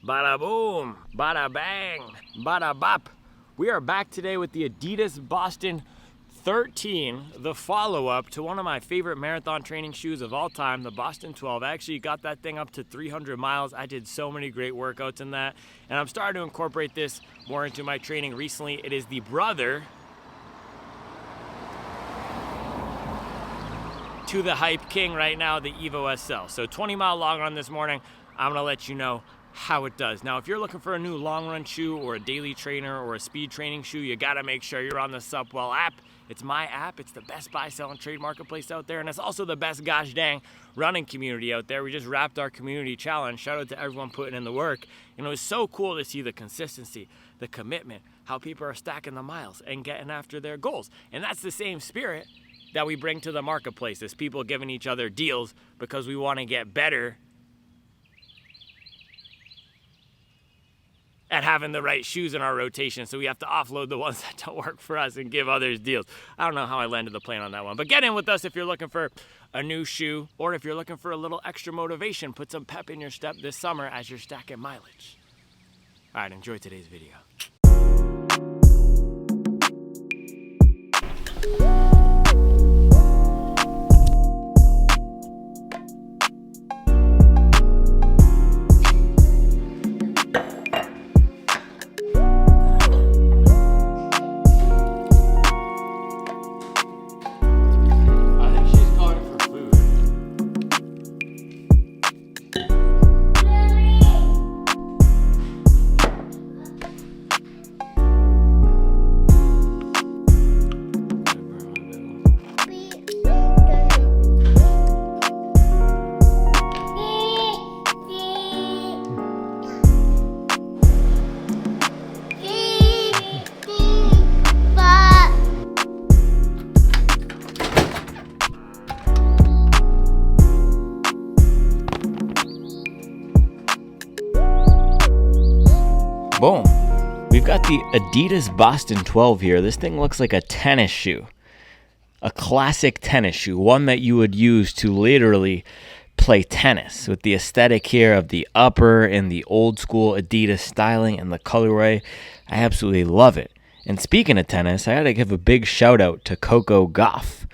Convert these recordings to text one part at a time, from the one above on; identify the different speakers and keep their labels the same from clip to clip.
Speaker 1: Bada boom, bada bang, bada bop. We are back today with the Adidas Boston 13, the follow-up to one of my favorite marathon training shoes of all time, the Boston 12. I actually got that thing up to 300 miles. I did so many great workouts in that, and I'm starting to incorporate this more into my training recently. It is the brother to the hype king right now, the Evo SL. So 20-mile long run this morning. I'm gonna let you know how it does. Now, if you're looking for a new long run shoe or a daily trainer or a speed training shoe, you gotta make sure you're on the Supwell app. It's my app. It's the best buy, sell, and trade marketplace out there, and it's also the best gosh dang running community out there. We just wrapped our community challenge. Shout out to everyone putting in the work. And it was so cool to see the consistency, the commitment, how people are stacking the miles and getting after their goals. And that's the same spirit that we bring to the marketplace, is people giving each other deals because we want to get better at having the right shoes in our rotation, so we have to offload the ones that don't work for us and give others deals. I don't know how I landed the plane on that one, but get in with us if you're looking for a new shoe, or if you're looking for a little extra motivation, put some pep in your step this summer as you're stacking mileage. All right, enjoy today's video. Boom. We've got the Adidas Boston 12 here. This thing looks like a tennis shoe. A classic tennis shoe. One that you would use to literally play tennis. With the aesthetic here of the upper and the old school Adidas styling and the colorway. I absolutely love it. And speaking of tennis, I gotta give a big shout out to Coco Gauff,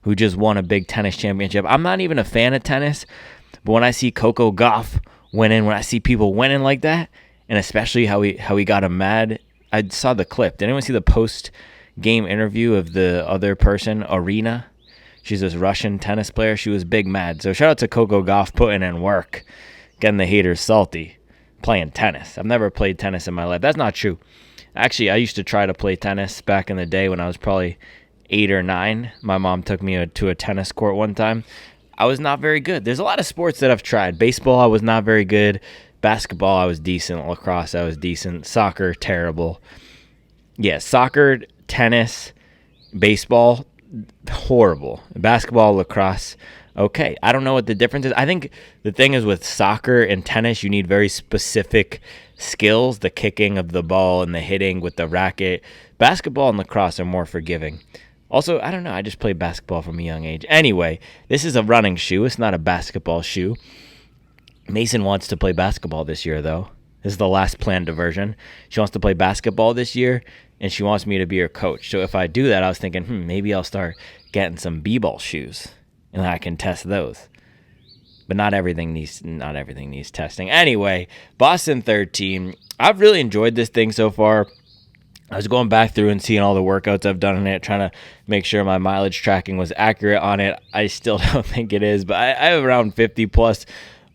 Speaker 1: who just won a big tennis championship. I'm not even a fan of tennis, but when I see Coco Gauff winning, when I see people winning like that, and especially how he got him mad. I saw the clip. Did anyone see the post-game interview of the other person, Arena? She's this Russian tennis player. She was big mad. So shout out to Coco Gauff putting in work, getting the haters salty, playing tennis. I've never played tennis in my life. That's not true. Actually, I used to try to play tennis back in the day when I was probably 8 or 9. My mom took me to a tennis court one time. I was not very good. There's a lot of sports that I've tried. Baseball, I was not very good. Basketball, I was decent. Lacrosse, I was decent. Soccer, terrible. Yeah, soccer, tennis, baseball, horrible. Basketball, lacrosse, okay. I don't know what the difference is. I think the thing is with soccer and tennis, you need very specific skills, the kicking of the ball and the hitting with the racket. Basketball and lacrosse are more forgiving. Also, I don't know. I just played basketball from a young age. Anyway, this is a running shoe. It's not a basketball shoe. Mason wants to play basketball this year, though. This is the last planned diversion. She wants to play basketball this year, and she wants me to be her coach. So if I do that, I was thinking, maybe I'll start getting some b-ball shoes, and I can test those. But not everything needs testing. Anyway, Boston 13. I've really enjoyed this thing so far. I was going back through and seeing all the workouts I've done in it, trying to make sure my mileage tracking was accurate on it. I still don't think it is, but I have around 50 plus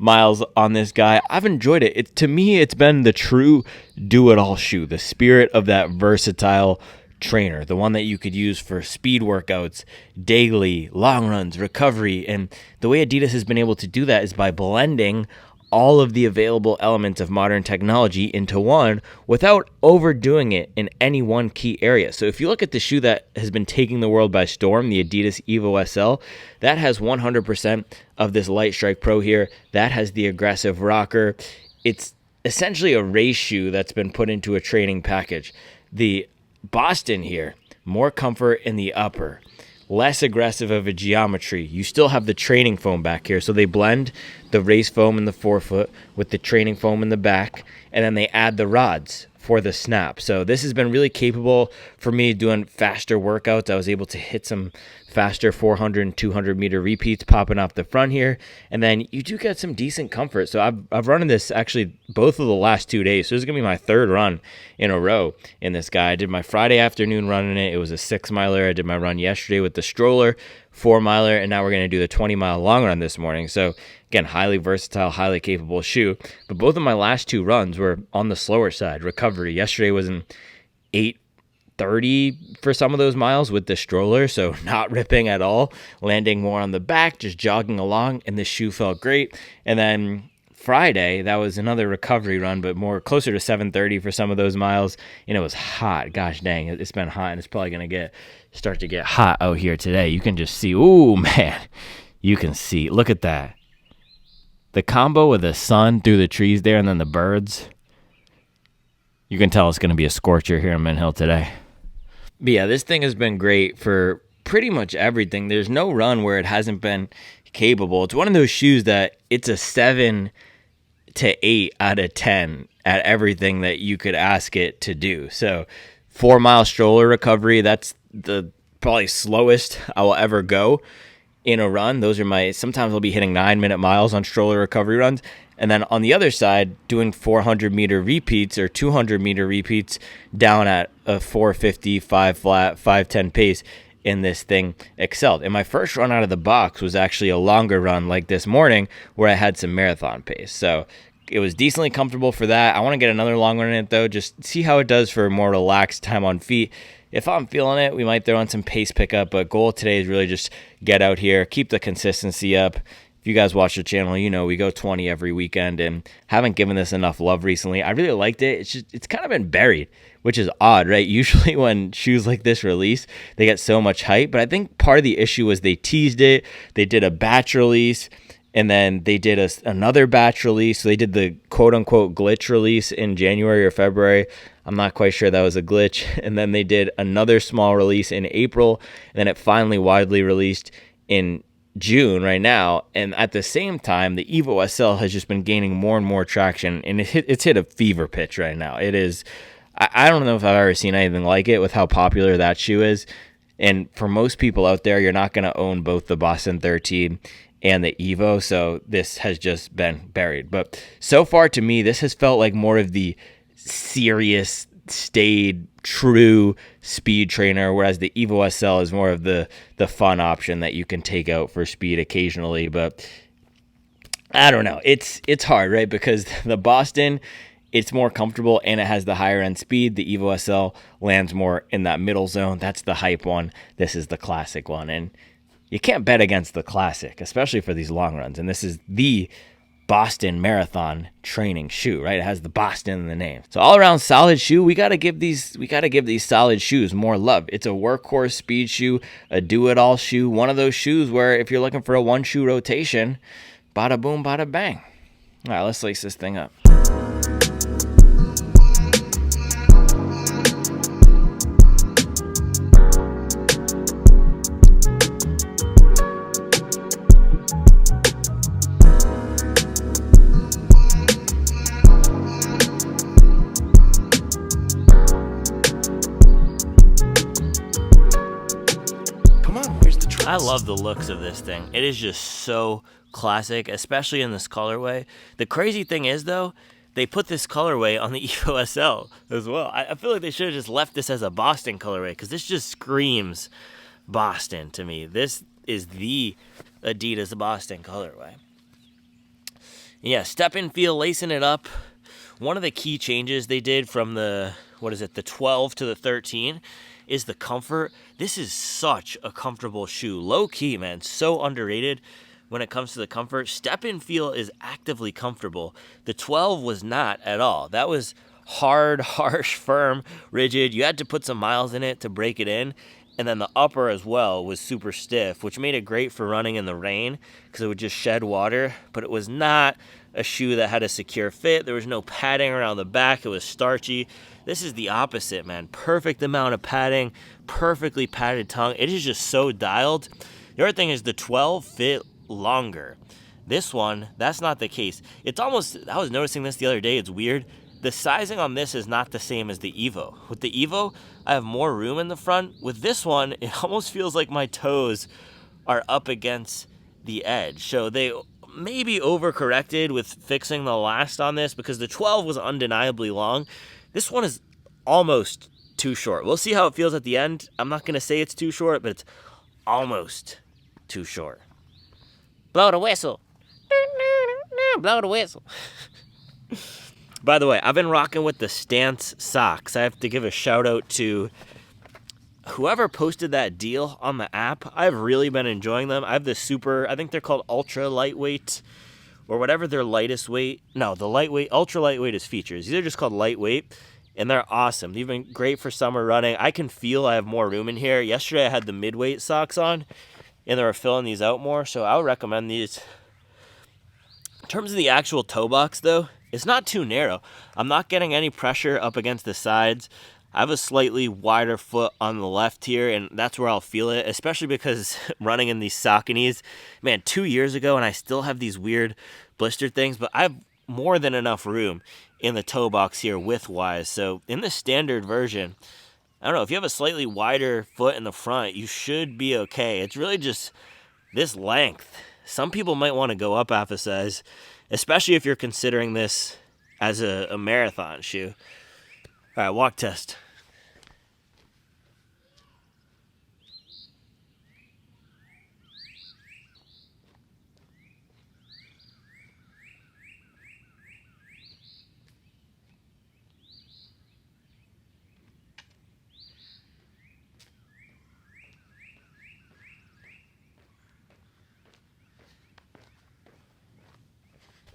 Speaker 1: miles on this guy. I've enjoyed it. To me, it's been the true do-it-all shoe, the spirit of that versatile trainer, the one that you could use for speed workouts, daily, long runs, recovery. And the way Adidas has been able to do that is by blending all of the available elements of modern technology into one without overdoing it in any one key area. So if you look at the shoe that has been taking the world by storm, the Adidas Evo SL, that has 100% of this Light Strike Pro here. That has the aggressive rocker. It's essentially a race shoe that's been put into a training package. The Boston here, more comfort in the upper, less aggressive of a geometry. You still have the training foam back here. So they blend the race foam in the forefoot with the training foam in the back, and then they add the rods for the snap. So this has been really capable for me doing faster workouts. I was able to hit some faster 400 and 200 meter repeats popping off the front here, and then you do get some decent comfort. So I've run in this actually both of the last 2 days. So this is gonna be my third run in a row in this guy. I did my Friday afternoon run in it. It was a 6-miler. I did my run yesterday with the stroller, 4-miler, and now we're gonna do the 20-mile long run this morning. So again, highly versatile, highly capable shoe. But both of my last 2 runs were on the slower side recovery. Yesterday was an 8:30 for some of those miles with the stroller, so not ripping at all, landing more on the back, just jogging along, and the shoe felt great. And then Friday, that was another recovery run, but more closer to 7:30 for some of those miles, and it was hot. Gosh dang, it's been hot, and it's probably going to start to get hot out here today. You can just see, ooh, man, you can see, look at that. The combo with the sun through the trees there and then the birds, you can tell it's going to be a scorcher here in Mint Hill today. But yeah, this thing has been great for pretty much everything. There's no run where it hasn't been capable. It's one of those shoes that it's a 7 to 8 out of 10 at everything that you could ask it to do. So 4-mile stroller recovery, that's the probably slowest I will ever go in a run. Those are sometimes I'll be hitting 9-minute miles on stroller recovery runs. And then on the other side, doing 400-meter repeats or 200-meter repeats down at a 450, 5 flat, 510 pace in this thing excelled. And my first run out of the box was actually a longer run like this morning where I had some marathon pace. So it was decently comfortable for that. I want to get another long run in it, though, just see how it does for more relaxed time on feet. If I'm feeling it, we might throw in some pace pickup, but goal today is really just get out here, keep the consistency up. If you guys watch the channel, you know we go 20 every weekend and haven't given this enough love recently. I really liked it. It's kind of been buried, which is odd, right? Usually when shoes like this release, they get so much hype, but I think part of the issue was they teased it. They did a batch release, and then they did another batch release. So they did the quote-unquote glitch release in January or February. I'm not quite sure that was a glitch. And then they did another small release in April, and then it finally widely released in June right now. And at the same time, the Evo SL has just been gaining more and more traction, and it's hit a fever pitch right now. It is, I don't know if I've ever seen anything like it with how popular that shoe is. And for most people out there, you're not going to own both the Boston 13 and the Evo, so this has just been buried. But so far to me, this has felt like more of the serious, stayed true speed trainer, whereas the Evo SL is more of the fun option that you can take out for speed occasionally. But I don't know, it's hard, right? Because the Boston, it's more comfortable and it has the higher end speed. The Evo SL lands more in that middle zone. That's the hype one. This is the classic one, and you can't bet against the classic, especially for these long runs. And this is the Boston marathon training shoe, right? It has the Boston in the name. So all around solid shoe. We got to give these solid shoes more love. It's a workhorse speed shoe, a do-it-all shoe, one of those shoes where if you're looking for a one shoe rotation, bada boom, bada bang. All right, let's lace this thing up. I love the looks of this thing. It is just so classic, especially in this colorway. The crazy thing is, though, they put this colorway on the Evo SL as well. I feel like they should have just left this as a Boston colorway because this just screams Boston to me. This is the Adidas Boston colorway. Yeah, step and feel, lacing it up. One of the key changes they did from the 12 to the 13 is the comfort. This is such a comfortable shoe. Low key, man, so underrated when it comes to the comfort. Step and feel is actively comfortable. The 12 was not at all. That was hard, harsh, firm, rigid. You had to put some miles in it to break it in. And then the upper as well was super stiff, which made it great for running in the rain because it would just shed water, but it was not a shoe that had a secure fit. There was no padding around the back. It was starchy. This is the opposite, man. Perfect amount of padding, perfectly padded tongue. It is just so dialed. The other thing is the 12 fit longer. This one, that's not the case. It's almost, I was noticing this the other day, it's weird. The sizing on this is not the same as the Evo. With the Evo, I have more room in the front. With this one, it almost feels like my toes are up against the edge. So they maybe overcorrected with fixing the last on this because the 12 was undeniably long. This one is almost too short. We'll see how it feels at the end. I'm not going to say it's too short, but it's almost too short. Blow the whistle. Blow the whistle. By the way, I've been rocking with the Stance socks. I have to give a shout out to whoever posted that deal on the app. I've really been enjoying them. I have the super, I think they're called ultra lightweight or whatever their lightest weight. No, the lightweight, ultra lightweight is features. These are just called lightweight and they're awesome. They've been great for summer running. I can feel I have more room in here. Yesterday I had the midweight socks on and they were filling these out more. So I would recommend these. In terms of the actual toe box though, it's not too narrow. I'm not getting any pressure up against the sides. I have a slightly wider foot on the left here, and that's where I'll feel it, especially because running in these Sauconys, man, 2 years ago, and I still have these weird blister things, but I have more than enough room in the toe box here width-wise. So in the standard version, I don't know, if you have a slightly wider foot in the front, you should be okay. It's really just this length. Some people might want to go up half a size, especially if you're considering this as a marathon shoe. All right, walk test.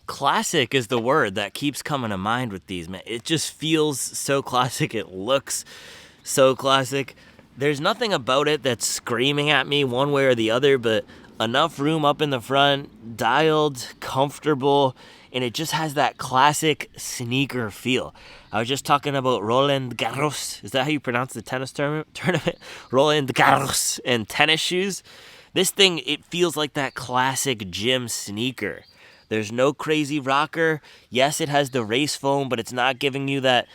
Speaker 1: Classic is the word that keeps coming to mind with these, man. It just feels so classic. It looks so classic. There's nothing about it that's screaming at me one way or the other, but enough room up in the front, dialed, comfortable, and it just has that classic sneaker feel. I was just talking about Roland Garros. Is that how you pronounce the tennis tournament? Roland Garros and tennis shoes. This thing, it feels like that classic gym sneaker. There's no crazy rocker. Yes, it has the race foam, but it's not giving you that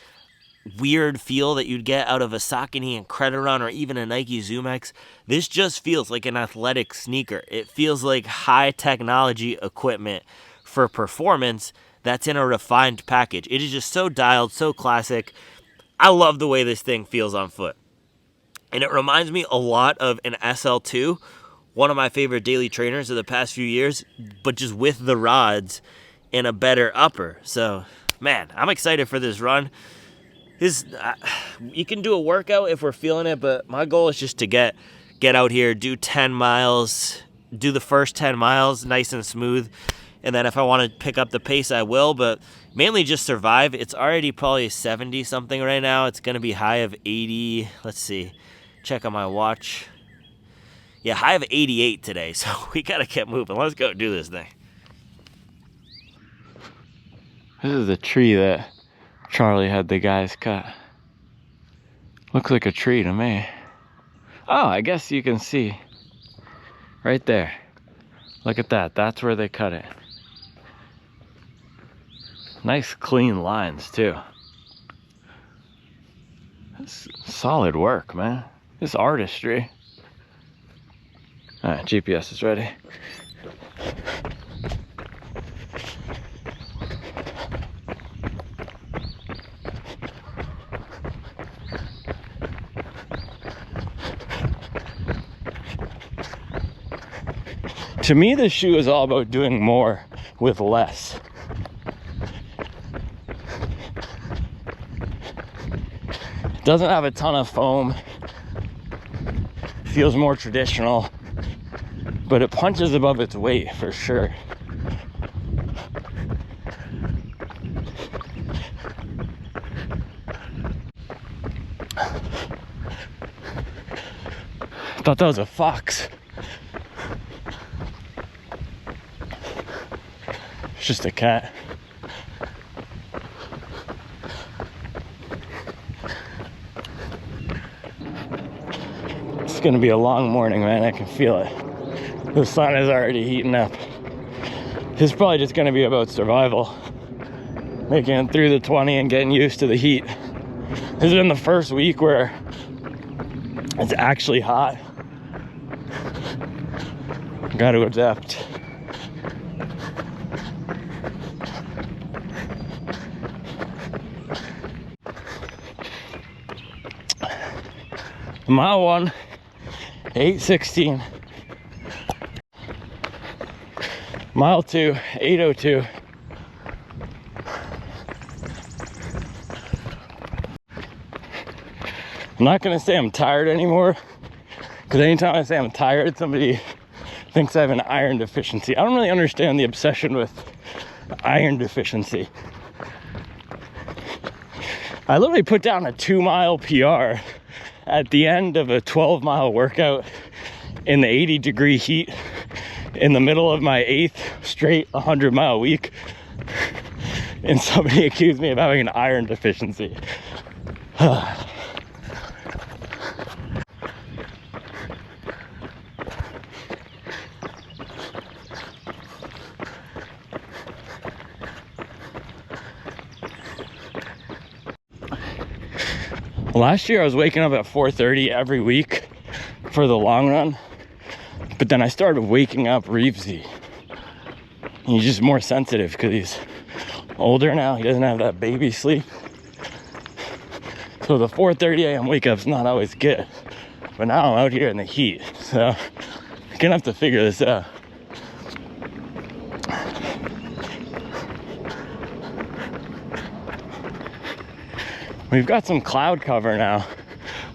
Speaker 1: weird feel that you'd get out of a Saucony and Crediron or even a Nike Zoom X. This just feels like an athletic sneaker. It feels like high technology equipment for performance that's in a refined package. It is just so dialed, so classic. I love the way this thing feels on foot. And it reminds me a lot of an SL2, one of my favorite daily trainers of the past few years, but just with the rods and a better upper. So, man, I'm excited for this run. You can do a workout if we're feeling it, but my goal is just to get out here, do 10 miles, do the first 10 miles nice and smooth, and then if I want to pick up the pace, I will, but mainly just survive. It's already probably 70-something right now. It's going to be high of 80. Let's see. Check on my watch. Yeah, high of 88 today, so we got to get moving. Let's go do this thing. This is the tree that Charlie had the guys cut. Looks like a tree to me. Oh, I guess you can see right there. Look at that. That's where they cut it. Nice clean lines too. That's solid work, man. This artistry. All right, GPS is ready. To me, this shoe is all about doing more with less. It doesn't have a ton of foam. Feels more traditional, but it punches above its weight for sure. I thought that was a fox. just a cat. It's gonna be a long morning, man. I can feel it. The sun is already heating up. This is probably just gonna be about survival. Making it through the 20 and getting used to the heat. This has been the first week where it's actually hot. Gotta adapt. Mile 1, 8:16. Mile 2, 8:02. I'm not gonna say I'm tired anymore, because anytime I say I'm tired, somebody thinks I have an iron deficiency. I don't really understand the obsession with iron deficiency. I literally put down a 2-mile PR at the end of a 12-mile workout in the 80-degree heat in the middle of my 8th straight 100-mile week, and somebody accused me of having an iron deficiency. Last year I was waking up at 4:30 every week for the long run, but then I started waking up Reevesy. And he's just more sensitive because he's older now. He doesn't have that baby sleep. So the 4:30 a.m. wake up's not always good. But now I'm out here in the heat, so I'm gonna have to figure this out. We've got some cloud cover now,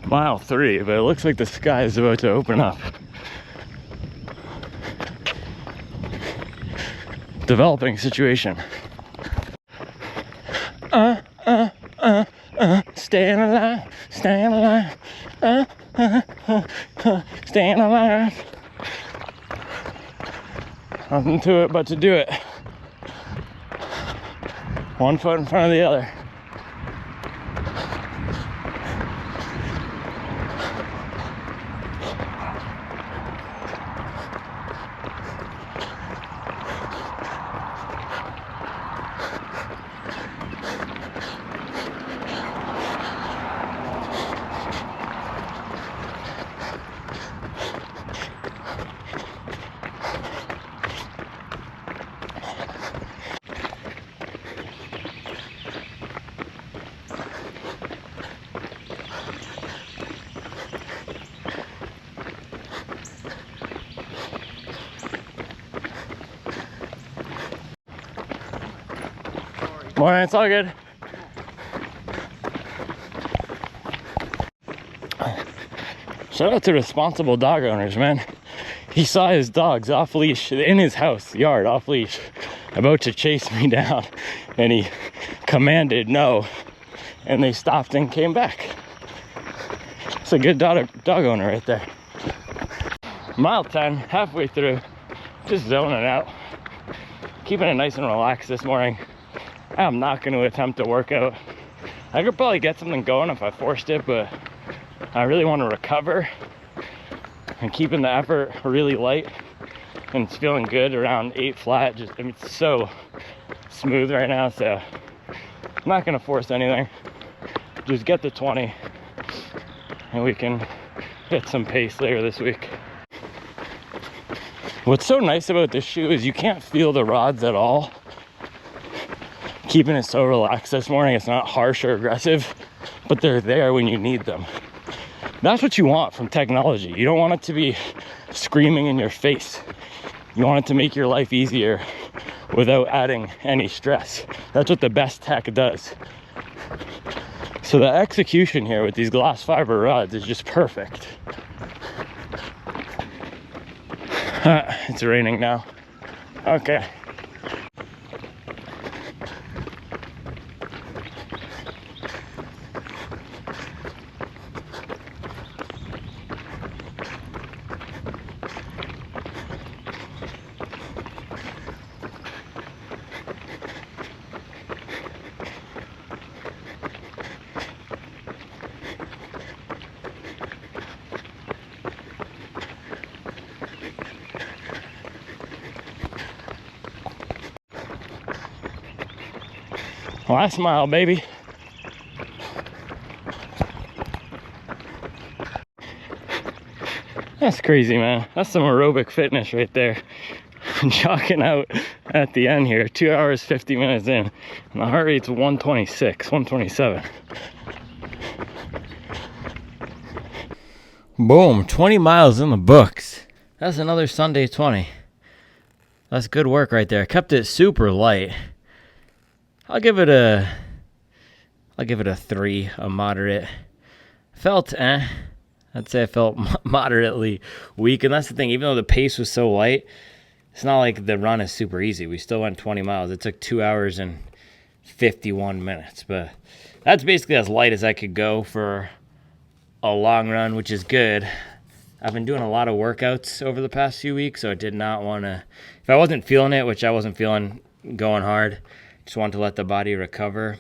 Speaker 1: mile 3, but it looks like the sky is about to open up. Developing situation. Staying alive, staying alive, staying alive. Nothing to it but to do it. One foot in front of the other. Morning, it's all good. Shout out to responsible dog owners, man. He saw his dogs off leash in his house, yard, off leash, about to chase me down, and he commanded no, and they stopped and came back. It's a good dog owner right there. Mile 10, halfway through, just zoning out, keeping it nice and relaxed this morning. I'm not going to attempt to work out. I could probably get something going if I forced it, but I really want to recover, and keeping the effort really light, and it's feeling good around 8 flat. Just, I mean, it's so smooth right now, so I'm not going to force anything. Just get the 20, and we can get some pace later this week. What's so nice about this shoe is you can't feel the rods at all. Keeping it so relaxed this morning, it's not harsh or aggressive, but they're there when you need them. That's what you want from technology. You don't want it to be screaming in your face. You want it to make your life easier without adding any stress. That's what the best tech does. So the execution here with these glass fiber rods is just perfect. It's raining now. Okay. Last mile, baby. That's crazy, man. That's some aerobic fitness right there. Jogging out at the end here, 2 hours, 50 minutes in. And the heart rate's 126, 127. Boom, 20 miles in the books. That's another Sunday 20. That's good work right there. Kept it super light. I'll give it a 3, a moderate. Felt I'd say I felt moderately weak, and that's the thing. Even though the pace was so light, it's not like the run is super easy. We still went 20 miles. It took 2 hours and 51 minutes, but that's basically as light as I could go for a long run, which is good. I've been doing a lot of workouts over the past few weeks, so I did not want to, if I wasn't feeling it, which I wasn't feeling going hard, just wanted to let the body recover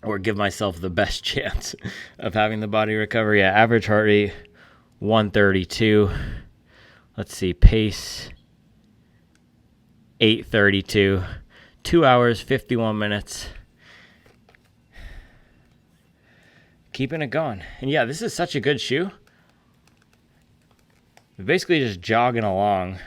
Speaker 1: or give myself the best chance of having the body recover. Yeah, average heart rate 132. Let's see, pace 8:32. 2 hours 51 minutes. Keeping it going. And yeah, this is such a good shoe. We're basically just jogging along.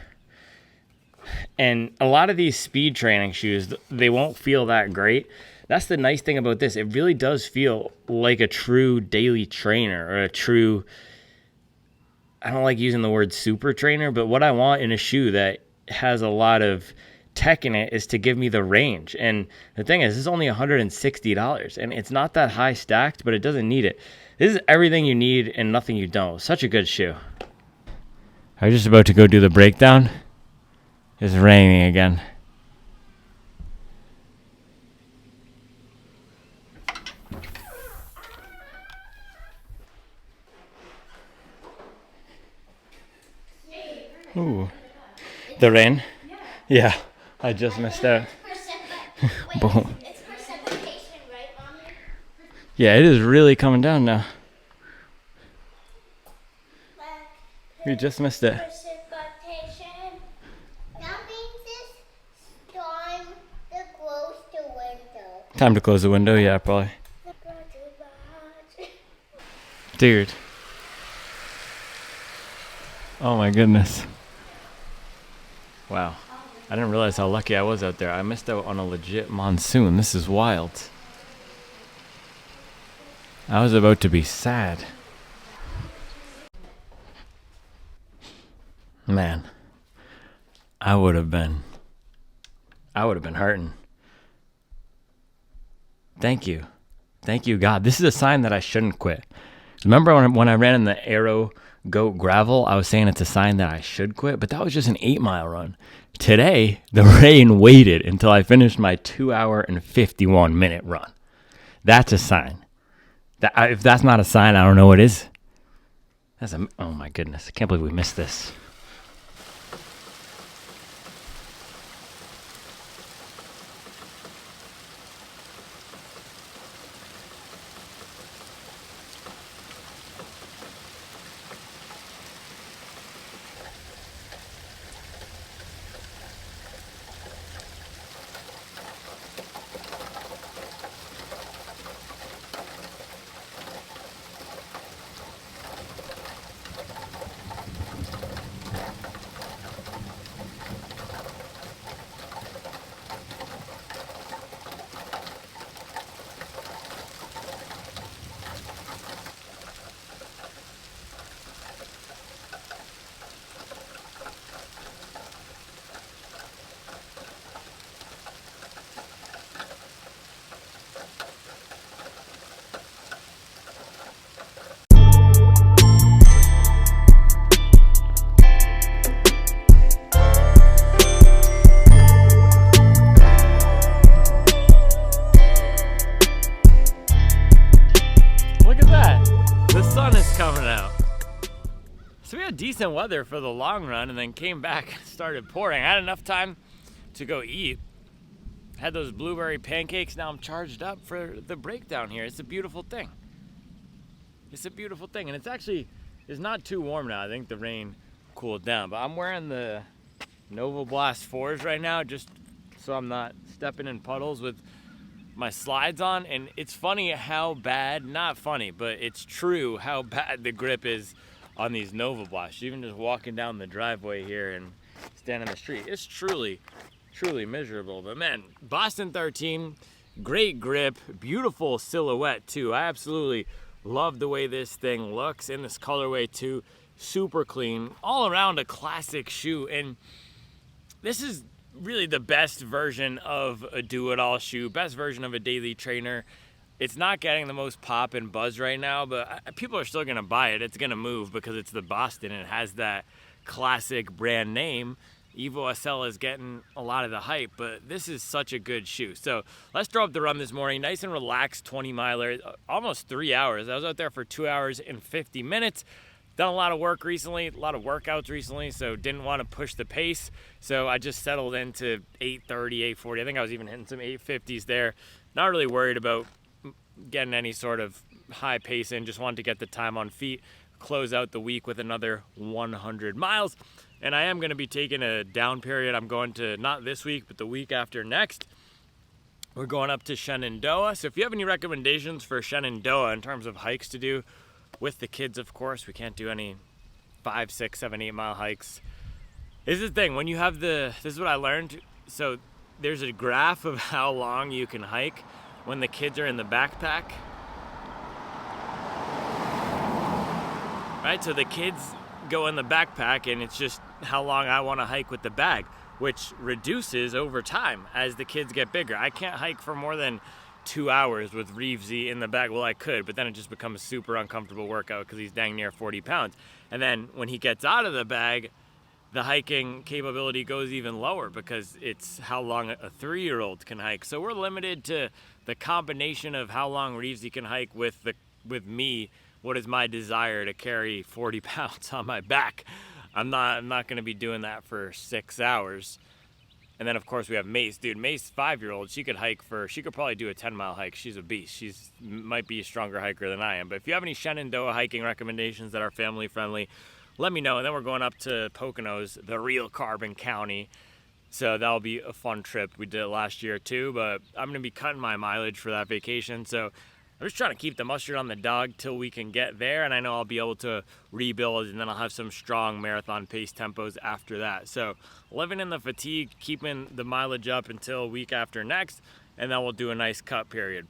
Speaker 1: And a lot of these speed training shoes, they won't feel that great. That's the nice thing about this. It really does feel like a true daily trainer, or a true, I don't like using the word super trainer, but what I want in a shoe that has a lot of tech in it is to give me the range. And the thing is, this is only $160, and it's not that high stacked, but it doesn't need it. This is everything you need and nothing you don't. Such a good shoe. I'm just about to go do the breakdown. It's raining again. Ooh. The rain? Yeah. I just missed out. Boom. It's precipitation, right, Mommy? Yeah, it is really coming down now. We just missed it.
Speaker 2: Precipitation. That means it's time to close the window.
Speaker 1: Time to close the window, yeah, probably. Dude. Oh my goodness. Wow. I didn't realize how lucky I was out there. I missed out on a legit monsoon. This is wild. I was about to be sad. Man, I would have been hurting. Thank you, God. This is a sign that I shouldn't quit. Remember when I ran in the Aero Goat Gravel, I was saying it's a sign that I should quit, but that was just an 8-mile run. Today, the rain waited until I finished my 2 hour and 51 minute run. That's a sign. If that's not a sign, I don't know what is. Oh my goodness, I can't believe we missed this. Decent weather for the long run, and then came back and started pouring. I had enough time to go eat. Had those blueberry pancakes. Now I'm charged up for the breakdown here. It's a beautiful thing. It's a beautiful thing, and it's not too warm now. I think the rain cooled down, but I'm wearing the Nova Blast 4s right now just so I'm not stepping in puddles with my slides on, and it's funny how bad, not funny, but it's true how bad the grip is on these Nova Blasts. Even just walking down the driveway here and standing in the street, it's truly miserable. But man, Boston 13, great grip, beautiful silhouette too. I absolutely love the way this thing looks in this colorway too. Super clean, all around a classic shoe. And this is really the best version of a do-it-all shoe, best version of a daily trainer. It's not getting the most pop and buzz right now, but people are still gonna buy it. It's gonna move because it's the Boston and it has that classic brand name. Evo SL is getting a lot of the hype, but this is such a good shoe. So let's throw up the run this morning. Nice and relaxed 20 miler, almost 3 hours. I was out there for 2 hours and 50 minutes. Done a lot of work recently, a lot of workouts recently, so didn't want to push the pace. So I just settled into 8:30, 8:40. I think I was even hitting some 8:50s there. Not really worried about getting any sort of high pace in. Just wanted to get the time on feet, close out the week with another 100 miles. And I am going to be taking a down period. I'm going to, not this week, but the week after next. We're going up to Shenandoah. So if you have any recommendations for Shenandoah in terms of hikes to do, with the kids, of course, we can't do any 5, 6, 7, 8 mile hikes. This is the thing, when you have this is what I learned. So there's a graph of how long you can hike when the kids are in the backpack. Right, so the kids go in the backpack and it's just how long I want to hike with the bag, which reduces over time as the kids get bigger. I can't hike for more than 2 hours with Reevesy in the bag. Well, I could, but then it just becomes a super uncomfortable workout because he's dang near 40 pounds. And then when he gets out of the bag, the hiking capability goes even lower because it's how long a 3-year-old can hike. So we're limited to the combination of how long Reevesy can hike with me. What is my desire to carry 40 pounds on my back? I'm not going to be doing that for 6 hours. And then, of course, we have Mace. Dude, Mace, 5-year-old, she could probably do a 10-mile hike. She's a beast. Might be a stronger hiker than I am. But if you have any Shenandoah hiking recommendations that are family-friendly, let me know. And then we're going up to Poconos, the real Carbon County. So that'll be a fun trip. We did it last year, too. But I'm going to be cutting my mileage for that vacation. So I'm just trying to keep the mustard on the dog till we can get there, and I know I'll be able to rebuild, and then I'll have some strong marathon pace tempos after that. So living in the fatigue, keeping the mileage up until week after next, and then we'll do a nice cut period.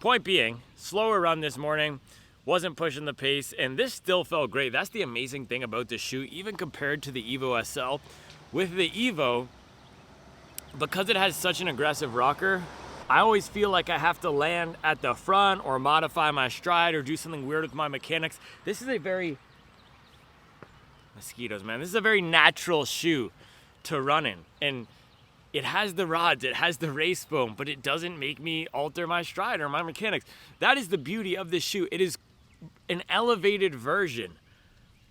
Speaker 1: Point being, slower run this morning, wasn't pushing the pace, and this still felt great. That's the amazing thing about this shoe, even compared to the Evo SL. With the Evo, because it has such an aggressive rocker, I always feel like I have to land at the front or modify my stride or do something weird with my mechanics. This is a very, mosquitoes, man. This is a very natural shoe to run in. And it has the rods, it has the race foam, but it doesn't make me alter my stride or my mechanics. That is the beauty of this shoe. It is an elevated version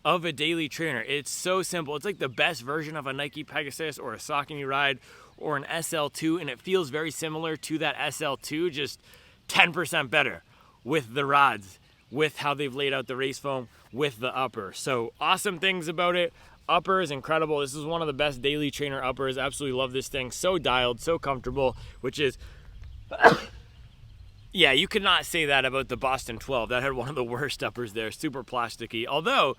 Speaker 1: of a daily trainer. It's so simple. It's like the best version of a Nike Pegasus or a Saucony Ride or an SL2, and it feels very similar to that SL2, just 10% better with the rods, with how they've laid out the race foam, with the upper. So awesome things about it. Upper is incredible. This is one of the best daily trainer uppers. Absolutely love this thing. So dialed, so comfortable, which is yeah, you could not say that about the Boston 12. That had one of the worst uppers there, super plasticky. Although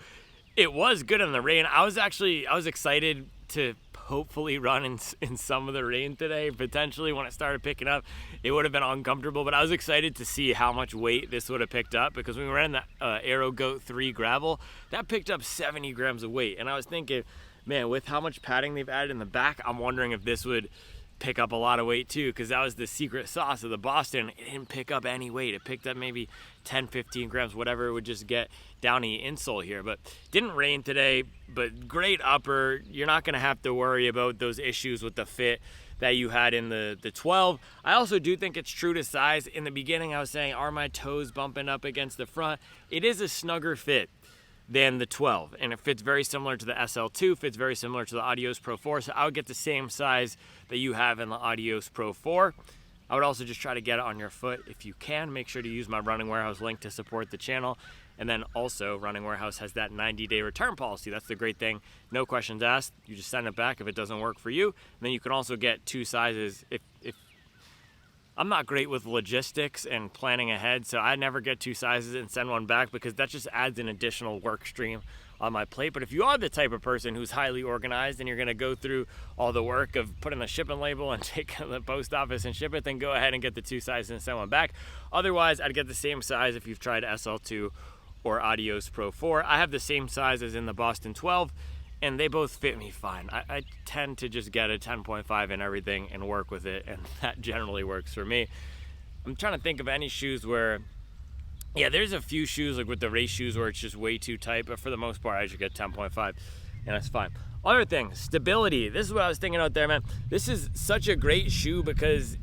Speaker 1: it was good in the rain. I was excited to hopefully run in some of the rain today. Potentially when it started picking up, it would have been uncomfortable, but I was excited to see how much weight this would have picked up, because when we ran the Aero Goat 3 gravel, that picked up 70 grams of weight. And I was thinking, man, with how much padding they've added in the back, I'm wondering if this would pick up a lot of weight too, because that was the secret sauce of the Boston. It didn't pick up any weight. It picked up maybe 10, 15 grams, whatever it would just get down the insole here. But didn't rain today, but great upper. You're not going to have to worry about those issues with the fit that you had in the 12. I also do think it's true to size. In the beginning, I was saying, are my toes bumping up against the front? It is a snugger fit than the 12, and it fits very similar to the SL2, fits very similar to the Adios Pro 4, so I would get the same size that you have in the Adios Pro 4. I would also just try to get it on your foot if you can. Make sure to use my Running Warehouse link to support the channel. And then also, Running Warehouse has that 90-day return policy. That's the great thing. No questions asked. You just send it back if it doesn't work for you. And then you can also get two sizes I'm not great with logistics and planning ahead, so I never get 2 sizes and send one back because that just adds an additional work stream on my plate. But if you are the type of person who's highly organized and you're going to go through all the work of putting the shipping label and take it to the post office and ship it, then go ahead and get the 2 sizes and send one back. Otherwise, I'd get the same size if you've tried SL2 or Adios Pro 4. I have the same size as in the Boston 12, and they both fit me fine. I tend to just get a 10.5 in everything and work with it, and that generally works for me. I'm trying to think of any shoes where, yeah, there's a few shoes like with the race shoes where it's just way too tight, but for the most part, I should get 10.5, and that's fine. Other thing, stability. This is what I was thinking out there, man. This is such a great shoe because,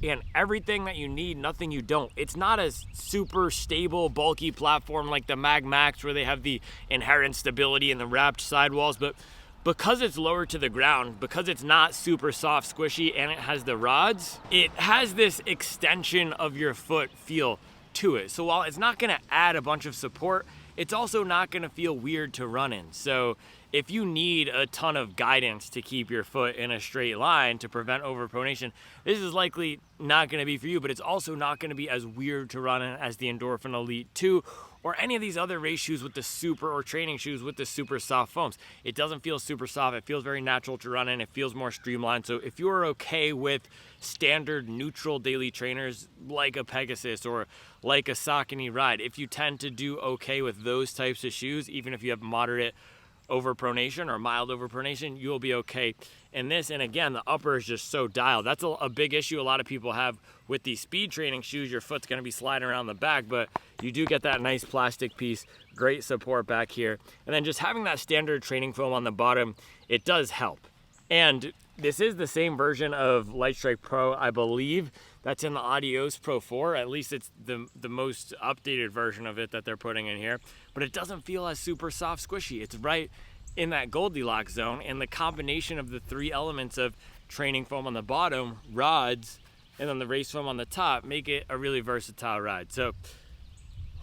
Speaker 1: and everything that you need, nothing you don't. It's not a super stable, bulky platform like the Mag Max where they have the inherent stability and the wrapped sidewalls, but because it's lower to the ground, because it's not super soft, squishy, and it has the rods, it has this extension of your foot feel to it. So while it's not gonna add a bunch of support, it's also not gonna feel weird to run in. So if you need a ton of guidance to keep your foot in a straight line to prevent overpronation, this is likely not going to be for you, but it's also not going to be as weird to run in as the Endorphin Elite 2 or any of these other race shoes with the super, or training shoes with the super soft foams. It doesn't feel super soft. It feels very natural to run in. It feels more streamlined. So if you're okay with standard neutral daily trainers like a Pegasus or like a Saucony Ride, if you tend to do okay with those types of shoes, even if you have moderate overpronation or mild overpronation, you'll be okay in this. And again, the upper is just so dialed. That's a big issue a lot of people have with these speed training shoes. Your foot's going to be sliding around the back, but you do get that nice plastic piece, great support back here. And then just having that standard training foam on the bottom, it does help. And this is the same version of Lightstrike Pro, I believe, that's in the Adios Pro 4. At least it's the most updated version of it that they're putting in here. But it doesn't feel as super soft squishy. It's right in that Goldilocks zone. And the combination of the 3 elements of training foam on the bottom, rods, and then the race foam on the top make it a really versatile ride. So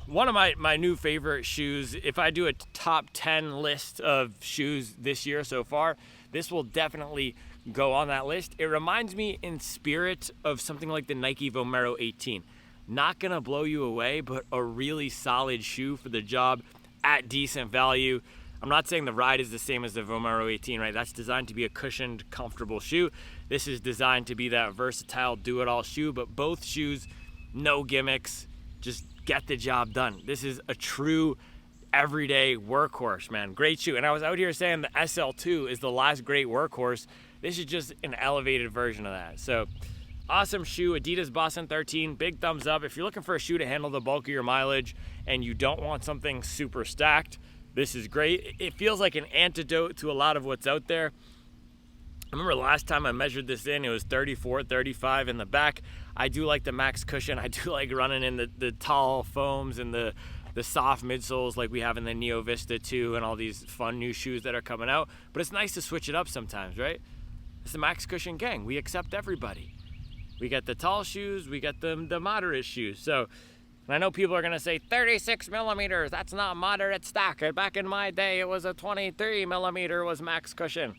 Speaker 1: one of my new favorite shoes, if I do a top 10 list of shoes this year so far, this will definitely go on that list. It reminds me in spirit of something like the Nike Vomero 18. Not gonna blow you away, but a really solid shoe for the job at decent value. I'm not saying the ride is the same as the Vomero 18, right? That's designed to be a cushioned, comfortable shoe. This is designed to be that versatile, do-it-all shoe, but both shoes, no gimmicks, just get the job done. This is a true everyday workhorse, man. Great shoe. And I was out here saying the SL2 is the last great workhorse. This is just an elevated version of that. So awesome shoe, Adidas Boston 13, big thumbs up. If you're looking for a shoe to handle the bulk of your mileage and you don't want something super stacked, this is great. It feels like an antidote to a lot of what's out there. I remember last time I measured this in, it was 34, 35 in the back. I do like the max cushion. I do like running in the tall foams and the soft midsoles like we have in the Neo Vista 2 and all these fun new shoes that are coming out. But it's nice to switch it up sometimes, right? It's the max cushion gang. We accept everybody. We get the tall shoes, we get the moderate shoes. So, and I know people are gonna say 36 millimeters, that's not moderate stock. Back in my day, it was a 23 millimeter was max cushion.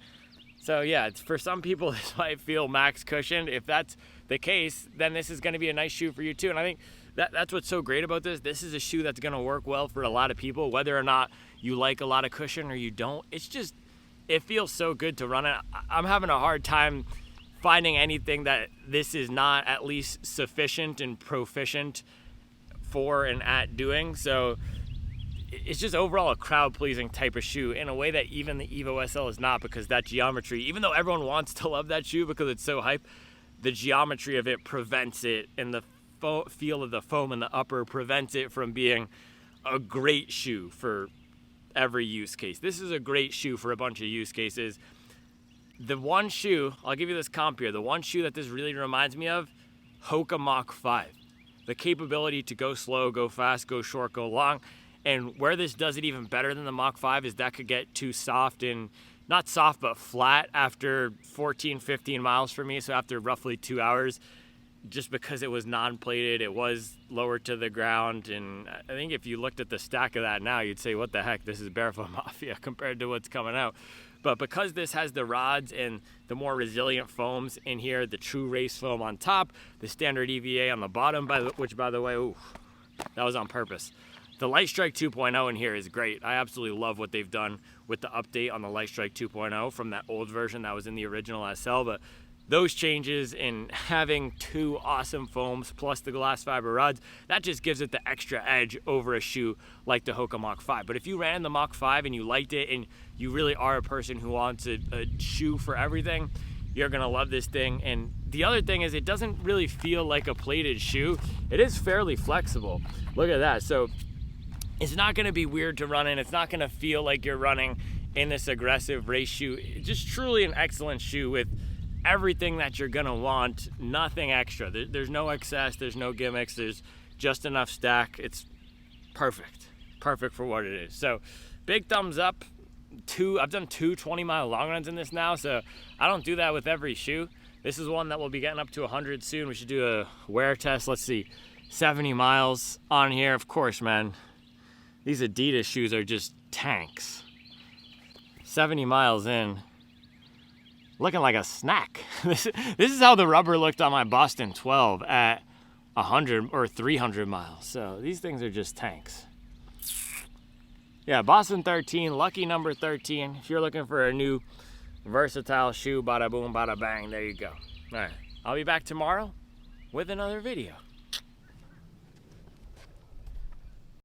Speaker 1: So yeah, it's, for some people, this might feel max cushioned. If that's the case, then this is gonna be a nice shoe for you too. And I think that's what's so great about this. This is a shoe that's gonna work well for a lot of people, whether or not you like a lot of cushion or you don't. It's just, it feels so good to run it. I'm having a hard time finding anything that this is not at least sufficient and proficient for and at doing. So it's just overall a crowd-pleasing type of shoe in a way that even the Evo SL is not, because that geometry, even though everyone wants to love that shoe because it's so hype, the geometry of it prevents it, and the feel of the foam in the upper prevents it from being a great shoe for every use case. This is a great shoe for a bunch of use cases. The one shoe, I'll give you this comp here, the one shoe that this really reminds me of, Hoka Mach 5. The capability to go slow, go fast, go short, go long. And where this does it even better than the Mach 5 is that could get too soft and, not soft, but flat after 14, 15 miles for me. So after roughly 2 hours, just because it was non-plated, it was lower to the ground, and I think if you looked at the stack of that now, you'd say, what the heck, this is Barefoot Mafia compared to what's coming out. But because this has the rods and the more resilient foams in here, the true race foam on top, the standard EVA on the bottom, which by the way, ooh, that was on purpose. The Light Strike 2.0 in here is great. I absolutely love what they've done with the update on the Light Strike 2.0 from that old version that was in the original SL. But those changes in having two awesome foams plus the glass fiber rods, that just gives it the extra edge over a shoe like the Hoka Mach 5. But if you ran the Mach 5 and you liked it and you really are a person who wants a shoe for everything, you're gonna love this thing. And the other thing is it doesn't really feel like a plated shoe. It is fairly flexible. Look at that. So it's not gonna be weird to run in. It's not gonna feel like you're running in this aggressive race shoe. It's just truly an excellent shoe with everything that you're gonna want, nothing extra. There's no excess, there's no gimmicks, there's just enough stack. It's perfect for what it is. So big thumbs up. I've done two 20-mile long runs in this now, so I don't do that with every shoe. This is one that will be getting up to 100 soon. We should do a wear test. Let's see, 70 miles on here. Of course, man, these Adidas shoes are just tanks. 70 miles in, looking like a snack. This is how the rubber looked on my Boston 12 at 100 or 300 miles. So these things are just tanks. Yeah, Boston 13, lucky number 13. If you're looking for a new versatile shoe, bada boom, bada bang, there you go. All right, I'll be back tomorrow with another video.